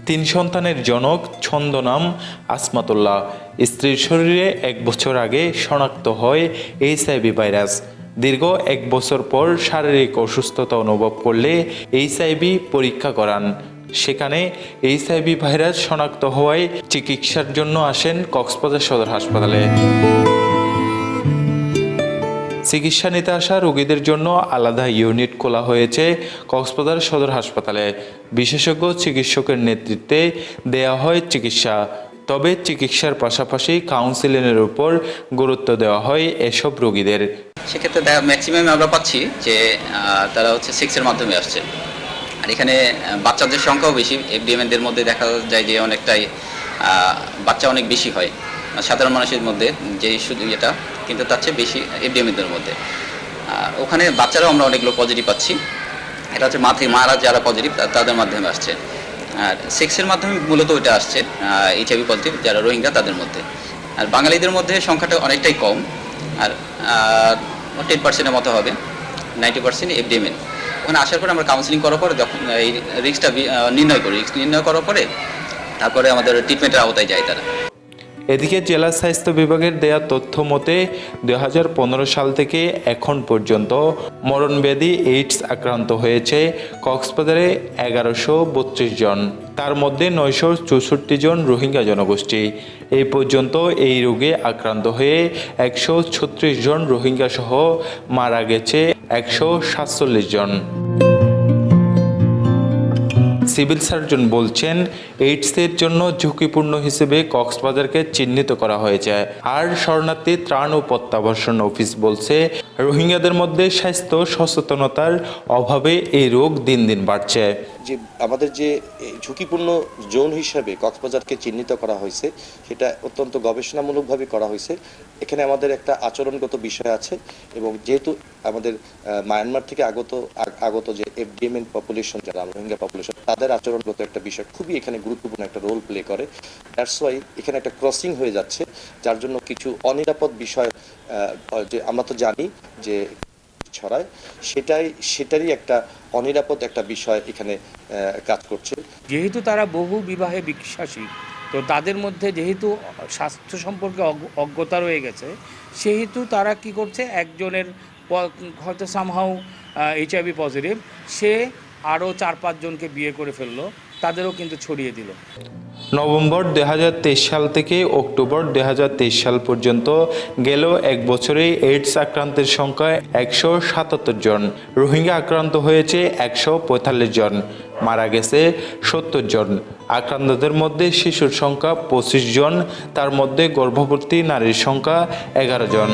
3 সন্তানের জনক, ছদ্মনাম আসমাতুল্লাহ। স্ত্রীর শরীরে 1 বছর আগে শনাক্ত হয় এইচআইভি ভাইরাস। দীর্ঘ 1 বছর পর শারীরিক অসুস্থতা অনুভব করলে এইচআইভি পরীক্ষা করান। সেখানে এইচআইভি ভাইরাস শনাক্ত হওয়ায় চিকিৎসার জন্য আসেন কক্সবাজার সদর হাসপাতালে। চিকিৎসা নিতে আসা রোগীদের জন্য আলাদা ইউনিট খোলা হয়েছে কক্সবাজার সদর হাসপাতালে। বিশেষজ্ঞ চিকিৎসকের নেতৃত্বে দেয়া হয় চিকিৎসা। তবে চিকিৎসার পাশাপাশি কাউন্সেলিংয়ের উপর গুরুত্ব দেওয়া হয় এসব রোগীদের। সেক্ষেত্রে ম্যাক্সিমাম আমরা পাচ্ছি যে তারা হচ্ছে সেক্সের মাধ্যমে আসছে। আর এখানে বাচ্চাদের সংখ্যাও বেশি। এফডিএমএনদের মধ্যে দেখা যায় যে অনেকটাই বাচ্চা অনেক বেশি হয় সাধারণ মানুষের মধ্যে, যে শুধু এটা, কিন্তু তার চেয়ে বেশি এফডিএমএনদের মধ্যে। ওখানে বাচ্চারাও আমরা অনেকগুলো পজিটিভ পাচ্ছি। এটা হচ্ছে মারা যারা পজিটিভ তাদের মাধ্যমে আসছে। আর সেক্সের মাধ্যমে মূলত ওইটা আসছে এইচআইভি পজিটিভ যারা রোহিঙ্গা তাদের মধ্যে। আর বাঙালিদের মধ্যে সংখ্যাটা অনেকটাই কম। আর 10%-এর মতো হবে, 90% এফডিএমএন। ওখানে আসার পরে আমরা কাউন্সিলিং করার পরে যখন এই রিস্কটা নির্ণয় করি, রিস্ক নির্ণয় করার পরে তারপরে আমাদের ট্রিটমেন্টের আওতায় যায় তারা। এদিকে জেলা স্বাস্থ্য বিভাগের দেয়া তথ্য মতে 2015 সাল থেকে এখন পর্যন্ত মরণব্যাধি এইডস আক্রান্ত হয়েছে কক্সবাজারে 1132 জন। তার মধ্যে 964 জন রোহিঙ্গা জনগোষ্ঠী। এই পর্যন্ত এই রোগে আক্রান্ত হয়ে 136 জন রোহিঙ্গা সহ মারা গেছে 147 জন। সিভিল সার্জন বলছেন, এইডসের জন্য ঝুঁকিপূর্ণ হিসেবে কক্সবাজারকে চিহ্নিত করা হয়েছে। আর শরণার্থী ত্রাণ ও প্রত্যাবাসন অফিস বলছে, রোহিঙ্গাদের মধ্যে স্বাস্থ্য সচেতনতার অভাবে এই রোগ দিন দিন বাড়ছে। যে আমাদের যে ঝুঁকিপূর্ণ জোন হিসাবে কক্সবাজারকে চিহ্নিত করা হয়েছে, সেটা অত্যন্ত গবেষণামূলকভাবে করা হয়েছে। এখানে আমাদের একটা আচরণগত বিষয় আছে, এবং যেহেতু আমাদের মায়ানমার থেকে আগত যে এফডিএমএন পপুলেশন, যারা রোহিঙ্গা পপুলেশন, তাদের আচরণগত একটা বিষয় খুবই এখানে গুরুত্বপূর্ণ একটা রোল প্লে করে। দ্যাটস ওয়াই এখানে একটা ক্রসিং হয়ে যাচ্ছে, যার জন্য কিছু অনিরাপদ বিষয় যে আমরা তো জানি যে ছড়ায়, সেটারই একটা অনিরাপদ একটা বিষয় এখানে কাজ করছে। যেহেতু তারা বহু বিবাহে বিশ্বাসী, তো তাদের মধ্যে যেহেতু স্বাস্থ্য সম্পর্কে অজ্ঞতা রয়ে গেছে, সেহেতু তারা কি করছে, একজনের হয়তো সামহাউ এইচআইভি পজিটিভ, সে আরও 4-5 জনকে বিয়ে করে ফেললো, তাদেরও কিন্তু ছড়িয়ে দিল। নভেম্বর 2023 সাল থেকে অক্টোবর 2023 সাল পর্যন্ত গেল 1 বছরে এইডস আক্রান্তের সংখ্যা 177 জন। রোহিঙ্গা আক্রান্ত হয়েছে 145 জন, মারা গেছে 70 জন। আক্রান্তদের মধ্যে শিশুর সংখ্যা 25 জন, তার মধ্যে গর্ভবতী নারীর সংখ্যা 11 জন।